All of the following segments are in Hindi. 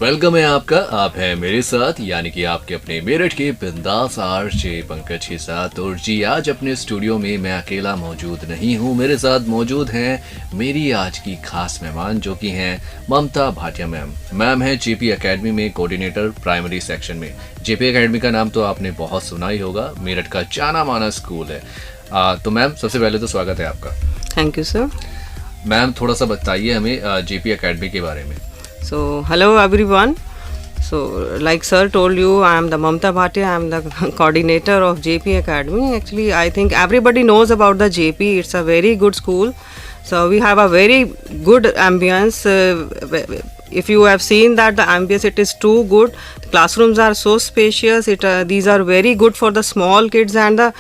वेलकम है आपका। आप हैं मेरे साथ यानी कि आपके अपने मेरठ के बिंदास आरजे पंकज के साथ। और जी आज अपने स्टूडियो में मैं अकेला मौजूद नहीं हूँ, मेरे साथ मौजूद हैं मेरी आज की खास मेहमान जो कि हैं ममता भाटिया मैम। मैम है जेपी एकेडमी में कोऑर्डिनेटर प्राइमरी सेक्शन में। जेपी एकेडमी का नाम तो आपने बहुत सुना ही होगा, मेरठ का जाना माना स्कूल है। तो मैम सबसे पहले तो स्वागत है आपका। Thank you sir. मैम थोड़ा सा बताइए हमें जेपी एकेडमी के बारे में। So, hello everyone. So, like sir told you, I am the Mamta Bhatia. I am the coordinator of JP Academy. Actually, I think everybody knows about the JP. It's a very good school. So, we have a very good ambience. If you have seen that the ambience, it is too good. The classrooms are so spacious. These are very good for the small kids and the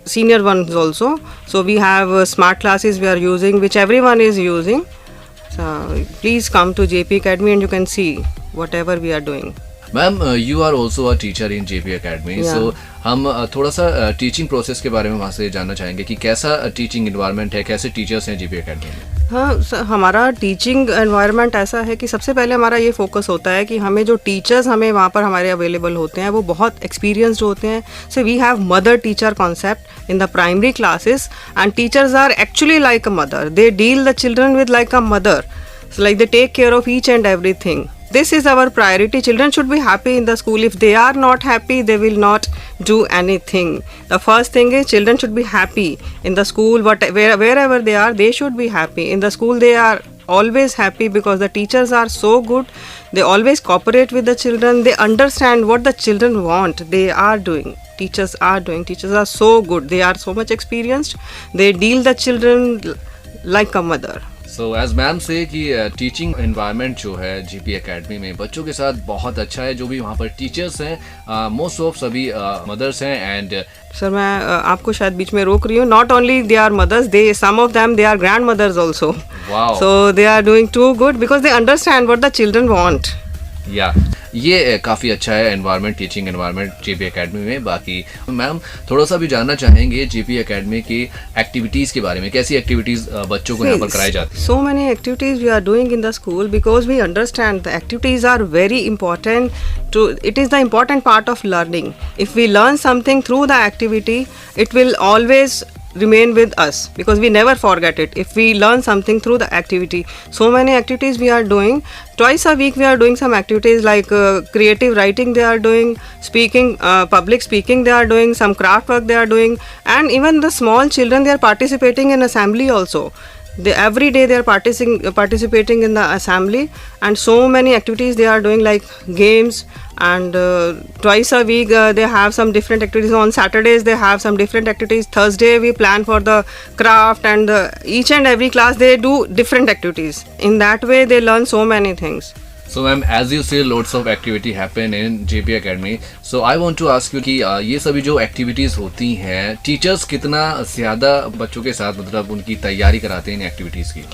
senior ones also. So, we have smart classes we are using, which everyone is using. So please come to JP Academy and you can see whatever we are doing. Ma'am you are also a teacher in JP academy, so हम थोड़ा सा टीचिंग प्रोसेस के बारे में वहाँ से जानना चाहेंगे कि कैसा टीचिंग इन्वायरमेंट है, कैसे टीचर्स हैं जेपी एकेडमी में। हाँ सर, हमारा टीचिंग एनवायरनमेंट ऐसा है कि सबसे पहले हमारा ये फोकस होता है कि हमें जो टीचर्स हमें वहाँ पर हमारे अवेलेबल होते हैं वो बहुत एक्सपीरियंस्ड होते हैं। So we have mother teacher concept in the primary classes and teachers are actually like a mother. They deal the children with like a mother, like they take care of each and everything. This is our priority. Children should be happy in the school. If they are not happy, they will not do anything. The first thing is children should be happy in the school. Wherever they are, they should be happy. In the school, they are always happy because the teachers are so good. They always cooperate with the children. They understand what the children want. They are doing. Teachers are doing. Teachers are so good. They are so much experienced. They deal the children like a mother. So as ma'am say कि टीचिंग एनवायरनमेंट जो है जेपी एकेडमी में बच्चों के साथ बहुत अच्छा है। जो भी वहाँ पर टीचर्स हैं मोस्ट ऑफ सभी मदर्स हैं। एंड सर मैं आपको शायद बीच में रोक रही हूँ। Not only they are mothers, they some of them they are grandmothers also. So they are doing too good because they understand what the children want. या ये काफ़ी अच्छा है environment, teaching environment JP academy में। बाकी मैम थोड़ा सा भी जानना चाहेंगे जेपी एकेडमी की एक्टिविटीज़ के बारे में। कैसी एक्टिविटीज़ बच्चों को यहाँ पर कराई जाती है? So many activities we are doing in the school because we understand the activities are very important to, it is the important part of learning. If we learn something through the activity it will always remain with us because we never forget it if we learn something through the activity. So many activities we are doing. Twice a week we are doing some activities like creative writing they are doing, speaking, public speaking they are doing, some craft work they are doing, and even the small children they are participating in assembly also. Every day they are participating in the assembly, and so many activities they are doing like games. And twice a week they have some different activities. On Saturdays they have some different activities. Thursday we plan for the craft, and each and every class they do different activities. In that way they learn so many things. So ma'am, as you say, lots of activity happen in JP Academy. So I want to ask you कि ये सभी जो एक्टिविटीज़ होती हैं टीचर्स कितना ज़्यादा बच्चों के साथ मतलब उनकी तैयारी कराते हैं इन एक्टिविटीज़ की?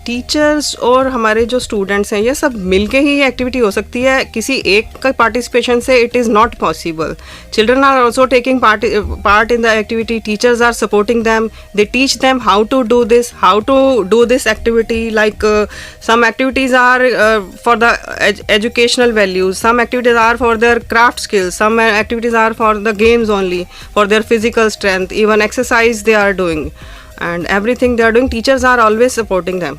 टीचर्स और हमारे जो स्टूडेंट्स हैं ये सब मिलके ही ये एक्टिविटी हो सकती है। किसी एक का पार्टिसिपेशन से it is not possible. Children are also taking part in the activity. Teachers are supporting them. They teach them how to do this activity. Like some activities are for the educational values, some activities are for their craft skills, some activities are for the games only, for their physical strength, even exercise they are doing, and everything they are doing, teachers are always supporting them.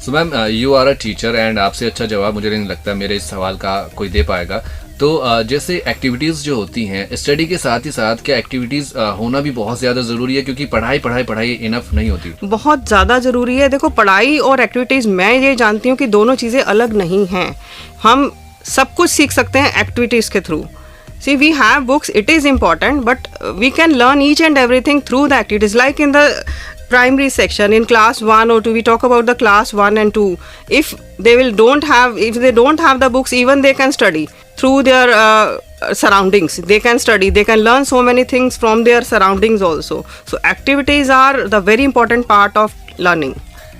So ma'am you are a teacher and आपसे अच्छा जवाब मुझे नहीं लगता मेरे इस सवाल का कोई दे पाएगा। तो जैसे एक्टिविटीज़ जो होती हैं स्टडी के साथ ही साथ क्या एक्टिविटीज़ होना भी बहुत ज़्यादा ज़रूरी है? क्योंकि पढ़ाई इनफ नहीं होती। बहुत ज़्यादा ज़रूरी है। देखो पढ़ाई और एक्टिविटीज़ मैं ये जानती हूँ कि दोनों चीज़ें अलग नहीं हैं। हम सब कुछ सीख सकते हैं एक्टिविटीज़ के through. See, we have books, it is important, but we can learn each and everything through the activities. Like in the primary section, in class 1 or 2, we talk about the class 1 and 2. If they don't have the books, even they can study through their surroundings. They can study, they can learn so many things from their surroundings also. So activities are the very important part of learning.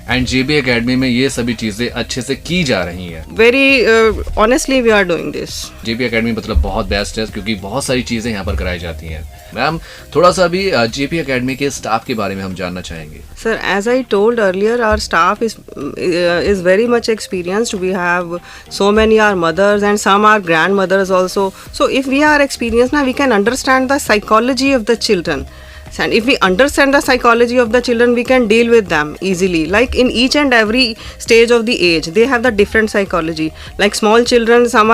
And JB academy में ये सभी चीज़ें अच्छे से की जा रही हैं? Very honestly, we are doing this. JB academy मतलब बहुत बेस्ट है क्योंकि बहुत सारी चीज़ें यहाँ पर कराई जाती हैं। मैम थोड़ा सा अभी जेबी एकेडमी के स्टाफ के बारे में हम जानना चाहेंगे। Sir, as I told earlier, our staff is very much experienced. We have so many are mothers and some are grandmothers also. So if we are experienced now, we can understand the psychology of the children. And if we understand the psychology of the children, we can deal with them easily. Like in each and every stage of the age, they have the different psychology. Like small children, some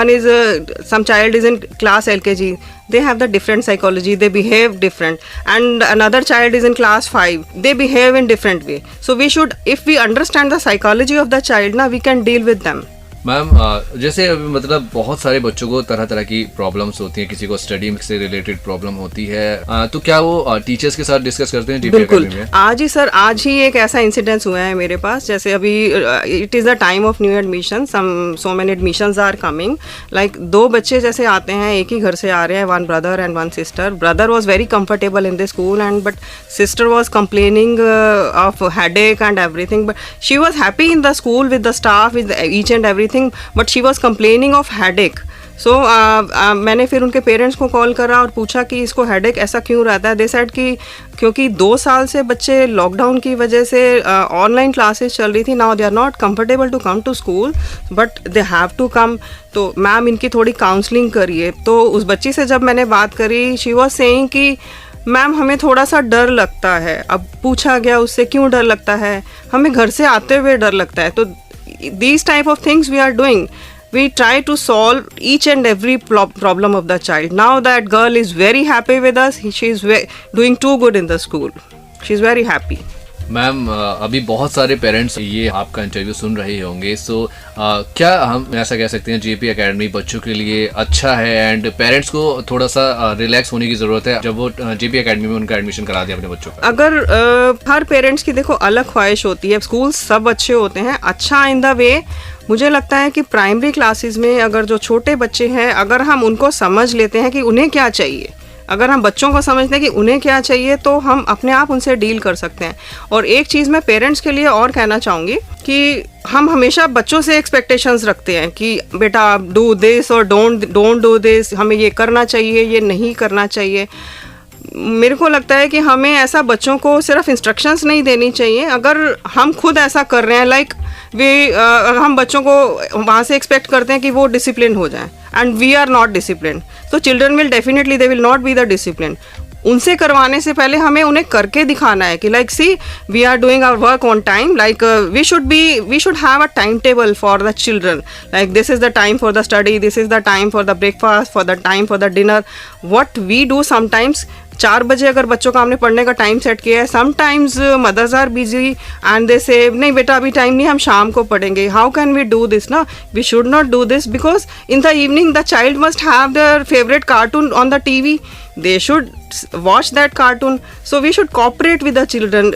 child is in class LKG, they have the different psychology, they behave different. And another child is in class 5, they behave in different way. So we should, if we understand the psychology of the child, now we can deal with them. Ma'am जैसे अभी मतलब बहुत सारे बच्चों को तरह तरह की प्रॉब्लम्स होती हैं, किसी को स्टडी से रिलेटेड प्रॉब्लम होती है, तो क्या वो टीचर्स के साथ डिस्कस करते हैं? बिल्कुल, आज ही सर, आज ही एक ऐसा इंसिडेंस हुआ है मेरे पास। जैसे अभी it is the time of new admission, so many admissions are coming. Like 2 बच्चे जैसे आते हैं, एक ही घर से आ रहे हैं, 1 brother and 1 sister. Brother was very comfortable in the school and but sister was complaining of headache and everything, but she was happy in the school with the staff, with each and everything, but she was complaining of headache. So मैंने फिर उनके पेरेंट्स को कॉल करा और पूछा कि इसको हेडेक ऐसा क्यों रहता है। दे सेड कि क्योंकि 2 साल से बच्चे लॉकडाउन की वजह से ऑनलाइन क्लासेस चल रही थी, now they are not comfortable to come to school but they have to come. तो मैम इनकी थोड़ी काउंसलिंग करिए। तो उस बच्ची से जब मैंने बात करी, शी वॉज सेइंग कि मैम हमें थोड़ा सा डर लगता है। अब पूछा गया उससे क्यों डर लगता है, हमें घर से आते हुए डर लगता है। तो these type of things we are doing, we try to solve each and every problem of the child. Now that girl is very happy with us, she is doing too good in the school, she is very happy. Ma'am अभी बहुत सारे पेरेंट्स ये आपका इंटरव्यू सुन रहे होंगे, सो क्या हम ऐसा कह सकते हैं जेपी एकेडमी बच्चों के लिए अच्छा है एंड पेरेंट्स को थोड़ा सा रिलैक्स होने की ज़रूरत है जब वो जेपी एकेडमी में उनका एडमिशन करा दे अपने बच्चों का? अगर हर पेरेंट्स की देखो अलग ख्वाहिश होती है, स्कूल सब अच्छे होते हैं, अच्छा इन द वे मुझे लगता है कि प्राइमरी क्लासेस में अगर जो छोटे बच्चे हैं, अगर हम उनको समझ लेते हैं कि उन्हें क्या चाहिए, अगर हम बच्चों को समझते हैं कि उन्हें क्या चाहिए, तो हम अपने आप उनसे डील कर सकते हैं। और एक चीज़ मैं पेरेंट्स के लिए और कहना चाहूँगी कि हम हमेशा बच्चों से एक्सपेक्टेशंस रखते हैं कि बेटा डू दिस और डोंट डू दिस, हमें ये करना चाहिए, ये नहीं करना चाहिए। मेरे को लगता है कि हमें ऐसा बच्चों को सिर्फ इंस्ट्रक्शंस नहीं देनी चाहिए। अगर हम खुद ऐसा कर रहे हैं, लाइक हम बच्चों को वहाँ से एक्सपेक्ट करते हैं कि वो डिसिप्लिन हो जाएं and we are not discipline, तो children will definitely they will not be the discipline. उनसे करवाने से पहले हमें उन्हें करके दिखाना है कि like see we are doing our work on time, like we should have a time table for the children, like this is the time for the study, this is the time for the breakfast, for the time for the dinner. What we do sometimes, 4 बजे अगर बच्चों का हमने पढ़ने का टाइम सेट किया है, sometimes mothers are busy and they say नहीं बेटा अभी टाइम नहीं, हम शाम को पढ़ेंगे। How can we do this ना, we should not do this because in the evening the child must have their favourite cartoon on the TV, they should watch that cartoon. So we should cooperate with the children.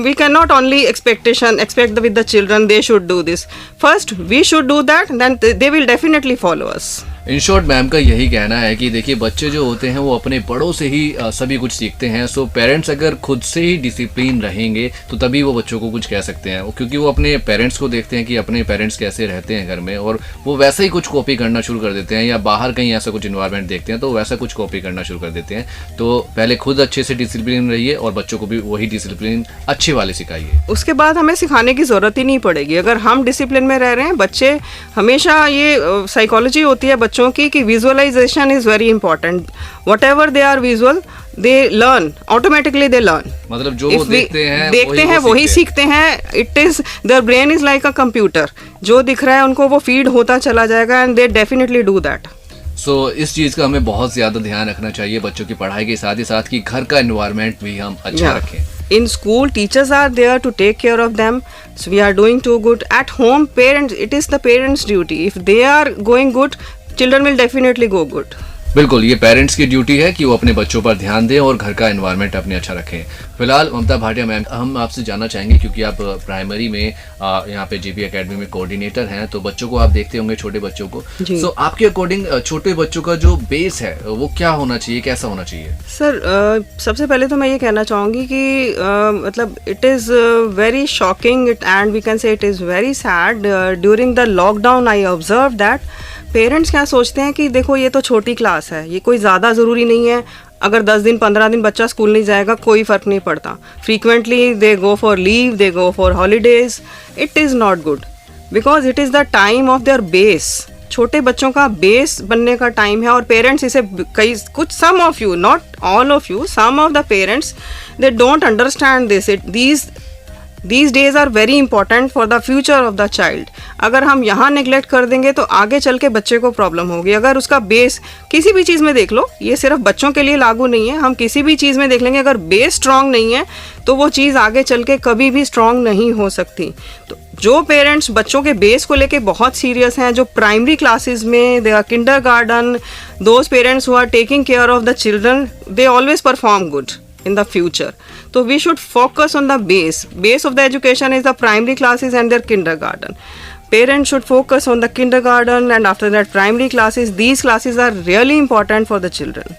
We cannot only expect with the children they should do this. First we should do that, then they will definitely follow us. In short ma'am का यही कहना है कि देखिए बच्चे जो होते हैं वो अपने बड़ों से ही सभी कुछ सीखते हैं। सो पेरेंट्स अगर खुद से ही डिसिप्लिन रहेंगे तो तभी वो बच्चों को कुछ कह सकते हैं, क्योंकि वो अपने पेरेंट्स को देखते हैं कि अपने पेरेंट्स कैसे रहते हैं घर में और वो वैसा ही कुछ कॉपी करना शुरू कर देते हैं, या बाहर कहीं ऐसा कुछ इन्वायरमेंट देखते हैं तो वैसा कुछ कॉपी करना शुरू कर देते हैं। तो पहले खुद अच्छे से डिसिप्लिन रहिए और बच्चों को भी वही डिसिप्लिन अच्छे वाले सिखाइए। उसके बाद हमें सिखाने की ज़रूरत ही नहीं पड़ेगी। अगर हम डिसिप्लिन में रह रहे हैं, बच्चे हमेशा ये साइकोलॉजी होती है बच्चों की कि visualization is very important. Whatever they are visual they learn, automatically they learn. मतलब जो वो देखते हैं वही सीखते हैं। It is their brain is like a computer, जो दिख रहा है उनको वो फीड होता चला जाएगा and they definitely do that. So इस चीज़ का हमें बहुत ज़्यादा ध्यान रखना चाहिए बच्चों की पढ़ाई के साथ ही साथ कि घर का एनवायरनमेंट भी हम अच्छा रखें। In school, teachers are there to take care of them. So we are doing too good. At home, parents, it is the parents' duty. If they are going good, children will definitely go good. बिल्कुल, ये पेरेंट्स की ड्यूटी है कि वो अपने बच्चों पर ध्यान दें और घर का एनवायरनमेंट अपने अच्छा रखें। फिलहाल ममता भाटिया मैम, हम आपसे जानना चाहेंगे क्योंकि आप प्राइमरी में यहाँ पे जेपी एकेडमी में कोऑर्डिनेटर हैं, तो बच्चों को आप देखते होंगे, छोटे बच्चों को। जी। सो आपके अकॉर्डिंग छोटे बच्चों का जो बेस है वो क्या होना चाहिए, कैसा होना चाहिए? सर सबसे पहले तो मैं ये कहना चाहूँगी कि मतलब it is very shocking and we can say it is very sad during the lockdown I observe that parents क्या सोचते हैं कि देखो ये तो छोटी क्लास है, ये कोई ज़्यादा ज़रूरी नहीं है, अगर 10 दिन 15 दिन बच्चा स्कूल नहीं जाएगा कोई फ़र्क नहीं पड़ता। Frequently they go for leave, they go for holidays. It is not good because it is the time of their base. छोटे बच्चों का बेस बनने का टाइम है और पेरेंट्स इसे कुछ some of you, not all of you, some of the parents they don't understand this These days are very important for the future of the child. अगर हम यहाँ नेग्लेक्ट कर देंगे तो आगे चल के बच्चे को प्रॉब्लम होगी। अगर उसका बेस किसी भी चीज़ में देख लो, ये सिर्फ बच्चों के लिए लागू नहीं है, हम किसी भी चीज़ में देख लेंगे, अगर बेस स्ट्रांग नहीं है तो वो चीज़ आगे चल के कभी भी स्ट्रांग नहीं हो सकती। तो जो पेरेंट्स बच्चों के बेस को लेके बहुत सीरियस हैं, जो प्राइमरी क्लासेस में, they are kindergarten, those parents who are taking care of the children, they always perform good in the future. So we should focus on the base of the education is the primary classes and their kindergarten. Parents should focus on the kindergarten and after that primary classes. These classes are really important for the children.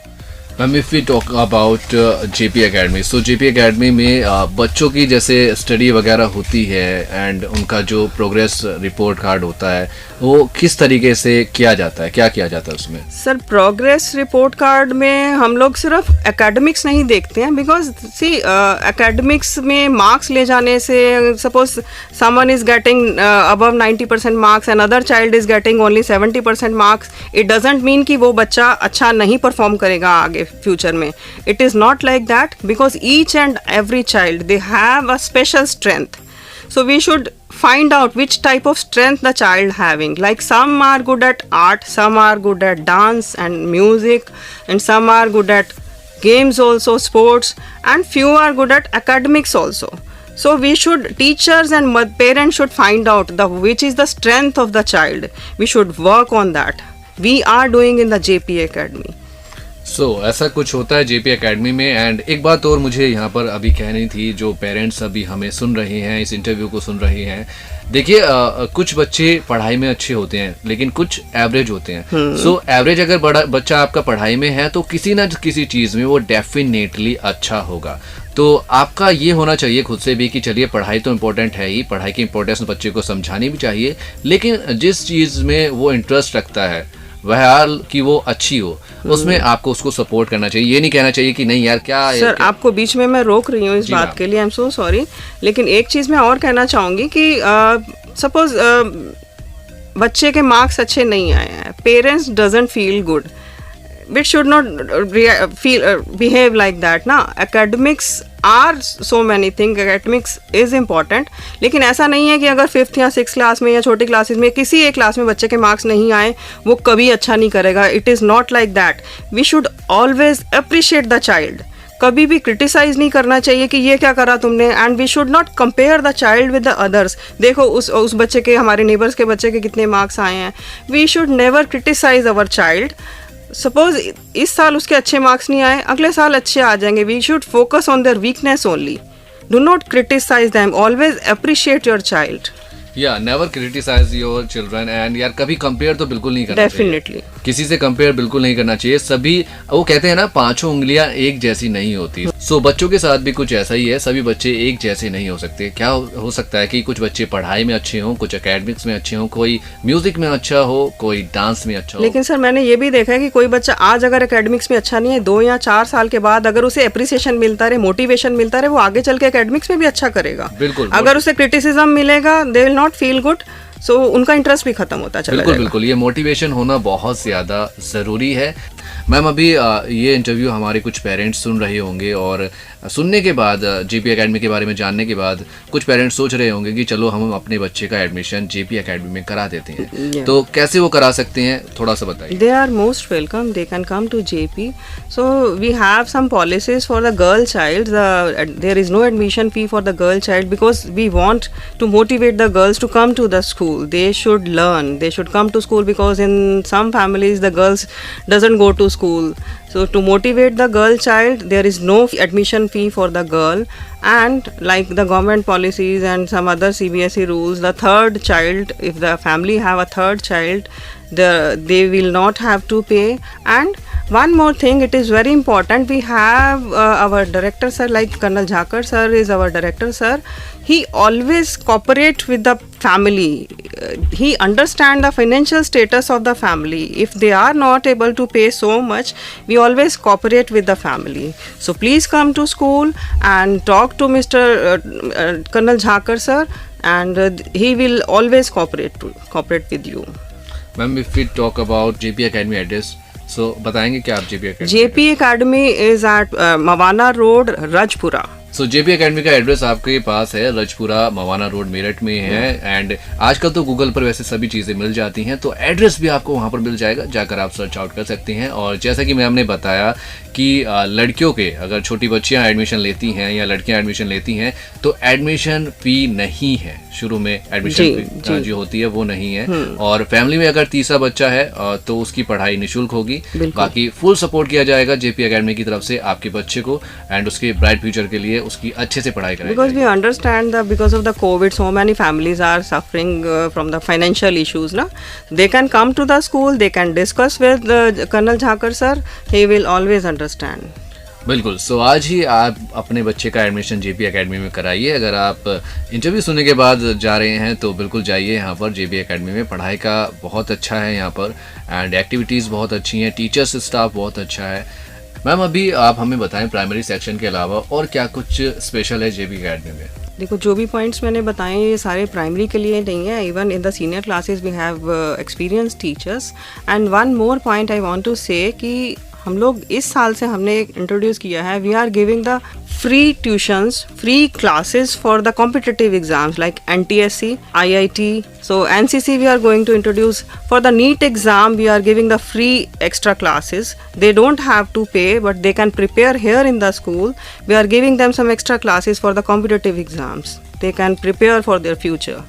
Ma'am, if we talk about JP academy, so JP academy में बच्चों की जैसे स्टडी वगैरह होती है एंड उनका जो प्रोग्रेस रिपोर्ट कार्ड होता है वो किस तरीके से किया जाता है, क्या किया जाता है उसमें? सर प्रोग्रेस रिपोर्ट कार्ड में हम लोग सिर्फ एकेडमिक्स नहीं देखते हैं बिकॉज सी एकेडमिक्स में मार्क्स ले जाने से, suppose someone is getting above 90% marks and other child is getting only 70% marks, it doesn't mean कि वो बच्चा अच्छा नहीं परफॉर्म करेगा आगे फ्यूचर में। It is not like that because each and every child they have a special strength. So we should find out which type of strength the child having. Like some are good at art, some are good at dance and music, and some are good at games also, sports, and few are good at academics also. So we should, teachers and parents should find out which is the strength of the child. We should work on that. We are doing in the JP Academy. सो ऐसा कुछ होता है जेपी एकेडमी में। एंड एक बात और मुझे यहाँ पर अभी कहनी थी, जो पेरेंट्स अभी हमें सुन रहे हैं, इस इंटरव्यू को सुन रहे हैं, देखिए कुछ बच्चे पढ़ाई में अच्छे होते हैं लेकिन कुछ एवरेज होते हैं। सो एवरेज अगर बड़ा बच्चा आपका पढ़ाई में है तो किसी ना किसी चीज़ में वो डेफिनेटली अच्छा होगा। तो आपका ये होना चाहिए खुद से भी कि चलिए पढ़ाई तो इम्पोर्टेंट है ही, पढ़ाई की इम्पोर्टेंस बच्चे को समझानी भी चाहिए, लेकिन जिस चीज़ में वो इंटरेस्ट रखता है वह हाल कि वो अच्छी हो, उसमें आपको उसको सपोर्ट करना चाहिए। ये नहीं कहना चाहिए कि नहीं यार क्या सर क्या? आपको बीच में मैं रोक रही हूँ इस बात के लिए, आई एम सो सॉरी, लेकिन एक चीज़ मैं और कहना चाहूँगी कि सपोज बच्चे के मार्क्स अच्छे नहीं आए हैं, parents doesn't feel good, we should not behave like that ना. academics are so many things, academics is important, लेकिन ऐसा नहीं है कि अगर 5th या 6th क्लास में या छोटी क्लासेस में किसी एक क्लास में बच्चे के मार्क्स नहीं आए वो कभी अच्छा नहीं करेगा. It is not like that. We should always appreciate the child. कभी भी क्रिटिसाइज नहीं करना चाहिए कि ये क्या करा तुमने, and we should not compare the child with the others. देखो उस बच्चे के, हमारे नेबर्स के बच्चे के कितने मार्क्स आए हैं. We should never criticize our child. Suppose इस साल उसके अच्छे मार्क्स नहीं आए, अगले साल अच्छे आ जाएंगे. We should focus on their weakness only. Do not criticise them, always appreciate your child. या never criticise your children. And यार कभी कंपेयर तो बिल्कुल नहीं करना डेफिनेटली, किसी से कंपेयर बिल्कुल नहीं करना चाहिए. सभी, वो कहते हैं ना, पांचों उंगलियां एक जैसी नहीं होती. सो बच्चों के साथ भी कुछ ऐसा ही है, सभी बच्चे एक जैसे नहीं हो सकते. क्या हो सकता है कि कुछ बच्चे पढ़ाई में अच्छे हों, कुछ एकेडमिक्स में अच्छे हों, कोई म्यूजिक में अच्छा हो, कोई डांस में अच्छा हो. लेकिन सर मैंने ये भी देखा है कि कोई बच्चा आज अगर एकेडमिक्स में अच्छा नहीं है, 2 या 4 साल के बाद अगर उसे अप्रिसिएशन मिलता रहे, मोटिवेशन मिलता रहे, वो आगे चल के एकेडमिक्स में भी अच्छा करेगा. बिल्कुल. अगर उसे क्रिटिसिज्म मिलेगा, they will not feel good. So उनका इंटरेस्ट भी खत्म होता चला जाएगा. बिल्कुल, ये मोटिवेशन होना बहुत ज़्यादा ज़रूरी है. मैम अभी ये इंटरव्यू हमारे कुछ पेरेंट्स सुन रहे होंगे और सुनने के बाद, जेपी एकेडमी के बारे में जानने के बाद कुछ पेरेंट्स सोच रहे होंगे कि चलो हम अपने बच्चे का एडमिशन जेपी एकेडमी में करा देते हैं, तो कैसे वो करा सकते हैं, थोड़ा सा बताइए। They are most welcome. They can come to JP. So we have some policies for the girl child. There is no admission fee for the girl child because we want to motivate the girls to come to the school. They should learn. They should come to school because in some families the girls doesn't go to school. So to motivate the girl child, there is no admission fee for the girl. And like the government policies and some other CBSE rules, the third child, if the family have a third child, they will not have to pay. And one more thing, it is very important, we have our director sir, like Colonel Jhakar sir is our director sir. He always cooperate with the family. He understand the financial status of the family. If they are not able to pay so much, we always cooperate with the family. So please come to school and talk to Mr. Colonel Jhakar sir, and he will always cooperate with you. Ma'am, if we talk about JP Academy address, so बताएंगे क्या आप JP Academy? JP Academy is at Mawana Road, Rajpura. So JP Academy का एड्रेस आपके पास है, रजपुरा मवाना रोड मेरठ में है। एंड आजकल तो गूगल पर वैसे सभी चीज़ें मिल जाती हैं, तो एड्रेस भी आपको वहाँ पर मिल जाएगा, जाकर आप सर्च आउट कर सकते हैं। और जैसा कि मैम ने बताया कि लड़कियों के अगर छोटी बच्चियाँ एडमिशन लेती हैं या लड़कियाँ एडमिशन लेती हैं तो एडमिशन फ़ी नहीं है, शुरू में एडमिशन फी जो होती है वो नहीं है। और फैमिली में अगर तीसरा बच्चा है तो उसकी पढ़ाई निःशुल्क होगी। बाकी फुल सपोर्ट किया जाएगा जेपी एकेडमी की तरफ से आपके बच्चे को एंड उसके ब्राइट फ्यूचर के लिए उसकी अच्छे से पढ़ाई कराई because we understand that because of the COVID so many families are suffering from the financial issues na. They can come to the school, they can discuss with Colonel Jhakar sir, he will always understand. बिल्कुल। सो आज ही आप अपने बच्चे का एडमिशन जेपी एकेडमी में कराइए। अगर आप इंटरव्यू सुनने के बाद जा रहे हैं तो बिल्कुल जाइए यहाँ पर जेपी एकेडमी में। पढ़ाई का बहुत अच्छा है यहाँ पर एंड एक्टिविटीज़ बहुत अच्छी हैं, टीचर्स स्टाफ बहुत अच्छा है। मैम, अभी आप हमें बताएं प्राइमरी सेक्शन के अलावा और क्या कुछ स्पेशल है जेपी एकेडमी में? देखो, जो भी पॉइंट्स मैंने बताए ये सारे प्राइमरी के लिए नहीं है। Even in the senior classes we have experience teachers. And one more point I want to say कि हम लोग इस साल से हमने इंट्रोड्यूस किया है, we are giving the free tuitions, free classes for the competitive exams like NTSC, IIT. So NCC we are going to introduce. For the NEET exam, we are giving the free extra classes. They don't have to pay, but they can prepare here in the school. We are giving them some extra classes for the competitive exams. They can prepare for their future.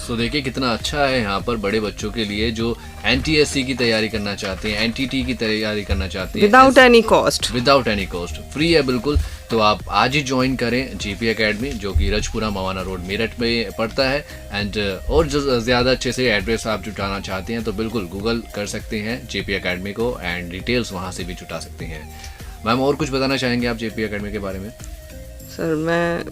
सो देखिए कितना अच्छा है यहाँ पर बड़े बच्चों के लिए जो NTSC की तैयारी करना चाहते हैं, NTT की तैयारी करना चाहते हैं, विदाउट एनी कॉस्ट, फ्री है बिल्कुल। तो आप आज ही ज्वाइन करें जेपी एकेडमी, जो कि रजपुरा मवाना रोड मेरठ में पड़ता है। एंड और जो ज़्यादा अच्छे से एड्रेस आप जुटाना चाहते हैं तो बिल्कुल गूगल कर सकते हैं जेपी एकेडमी को एंड डिटेल्स वहाँ से भी जुटा सकते हैं। मैम, और कुछ बताना चाहेंगे आप जेपी एकेडमी के बारे में? सर, मैं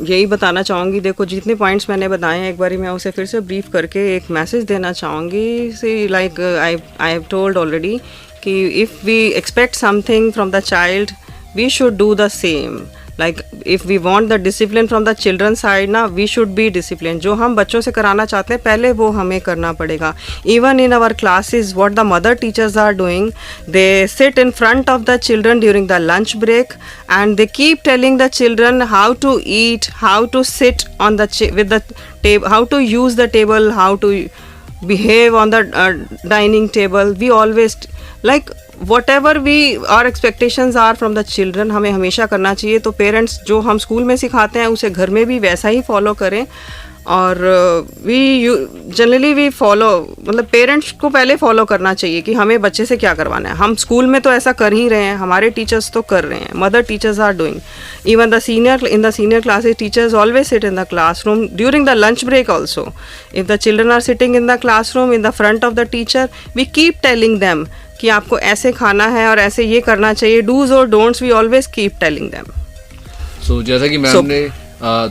यही बताना चाहूँगी, देखो जितने पॉइंट्स मैंने बताए हैं एक बारी मैं उसे फिर से ब्रीफ करके एक मैसेज देना चाहूँगी। See like I have told already कि if we expect something from the child we should do the same. Like if we want the discipline from the children side ना, वी शुड बी डिसिप्लिन। जो हम बच्चों से कराना चाहते हैं पहले वो हमें करना पड़ेगा। Even in our classes what the mother teachers are doing, they sit in front of the children during the lunch break and they keep telling the children how to eat, how to sit on the with the table, how to use the table, how to behave on the dining table. We always like whatever our expectations are from the children, हमें हमेशा करना चाहिए। तो पेरेंट्स जो हम स्कूल में सिखाते हैं उसे घर में भी वैसा ही फॉलो करें। और जनरली फॉलो, मतलब पेरेंट्स को पहले फॉलो करना चाहिए कि हमें बच्चे से क्या करवाना है। हम स्कूल में तो ऐसा कर ही रहे हैं, हमारे टीचर्स तो कर रहे हैं, mother teachers are doing. Even the senior classes teachers always sit in the classroom during the lunch break also. If the children are sitting in the classroom in the front of the teacher, we keep telling them कि आपको ऐसे खाना है और ऐसे ये करना चाहिए। डूज और don'ts we always keep telling them. So जैसा कि मैम ने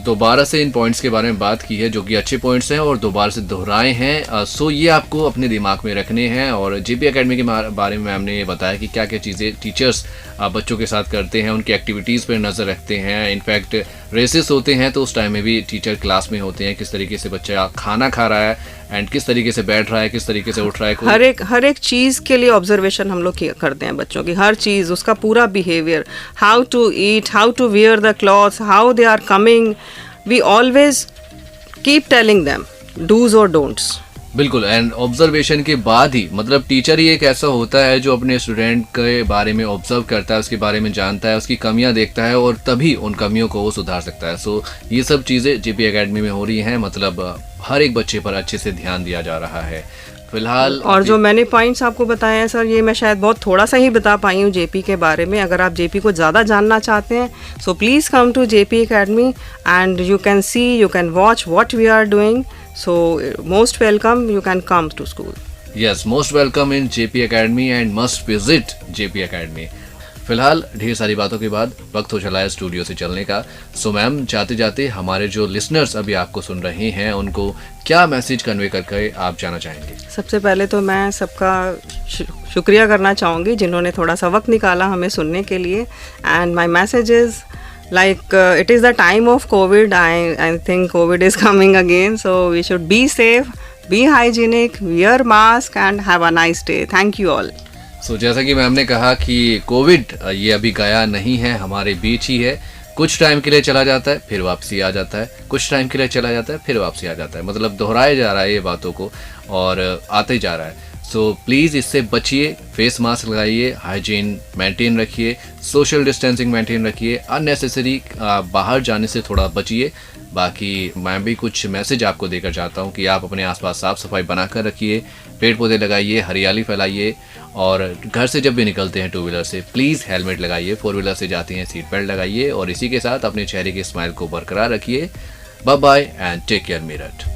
दोबारा से इन पॉइंट्स के बारे में बात की है जो कि अच्छे पॉइंट्स हैं और दोबारा से दोहराए हैं। सो ये आपको अपने दिमाग में रखने हैं। और जेपी एकेडमी के बारे में हमने ये बताया कि क्या क्या चीज़ें टीचर्स बच्चों के साथ करते हैं, उनकी एक्टिविटीज़ पर नज़र रखते हैं। इनफैक्ट रेसेस होते हैं तो उस टाइम में भी टीचर क्लास में होते हैं, किस तरीके से बच्चा खाना खा रहा है एंड किस तरीके से बैठ रहा है, किस तरीके से उठ रहा है, हर एक चीज़ के लिए ऑब्जर्वेशन हम लोग करते हैं बच्चों की, हर चीज़, उसका पूरा behaviour, how to eat, how to wear the clothes, how they are coming, we always keep telling them do's और डोंट्स। बिल्कुल। एंड ऑब्जर्वेशन के बाद ही, मतलब टीचर ही एक ऐसा होता है जो अपने स्टूडेंट के बारे में ऑब्जर्व करता है, उसके बारे में जानता है, उसकी कमियां देखता है और तभी उन कमियों को वो सुधार सकता है। सो ये सब चीज़ें जेपी एकेडमी में हो रही हैं, मतलब हर एक बच्चे पर अच्छे से ध्यान दिया जा रहा है फिलहाल। और जो मैंने पॉइंट्स आपको बताए हैं सर, ये मैं शायद बहुत थोड़ा सा ही बता पाई हूँ जेपी के बारे में। अगर आप जेपी को ज़्यादा जानना चाहते हैं, so please come to JP academy and you can see, you can watch what we are doing. So most welcome, you can come to school. Yes, most welcome in JP Academy and must visit JP Academy. फिलहाल ढेर सारी बातों के बाद वक्त हो चला है स्टूडियो से चलने का। सो मैम, जाते जाते हमारे जो लिसनर्स अभी आपको सुन रहे हैं उनको क्या मैसेज कन्वे करके आप जाना चाहेंगे? सबसे पहले तो मैं सबका शुक्रिया करना चाहूँगी जिन्होंने थोड़ा सा वक्त निकाला हमें सुनने के लिए। And my message is like it is the time of COVID. I think COVID is coming again, so we should be safe, be hygienic, wear mask and have a nice day. Thank you all. So जैसा कि मैम ने कहा कि कोविड ये अभी गया नहीं है, हमारे बीच ही है। कुछ टाइम के लिए चला जाता है फिर वापसी आ जाता है, कुछ टाइम के लिए चला जाता है फिर वापसी आ जाता है, मतलब दोहराया जा रहा है ये बातों को और आते जा रहा है। सो प्लीज़ इससे बचिए, फेस मास्क लगाइए, हाइजीन मेंटेन रखिए, सोशल डिस्टेंसिंग मेंटेन रखिए, अननेसेसरी बाहर जाने से थोड़ा बचिए। बाकी मैं भी कुछ मैसेज आपको देकर चाहता हूँ कि आप अपने आसपास साफ़ सफाई बनाकर रखिए, पेड़ पौधे लगाइए, हरियाली फैलाइए और घर से जब भी निकलते हैं टू व्हीलर से प्लीज़ हेलमेट लगाइए, फोर व्हीलर से जाते हैं सीट बेल्ट लगाइए और इसी के साथ अपने चेहरे की स्माइल को बरकरार रखिए। Bye bye and take care Meerut.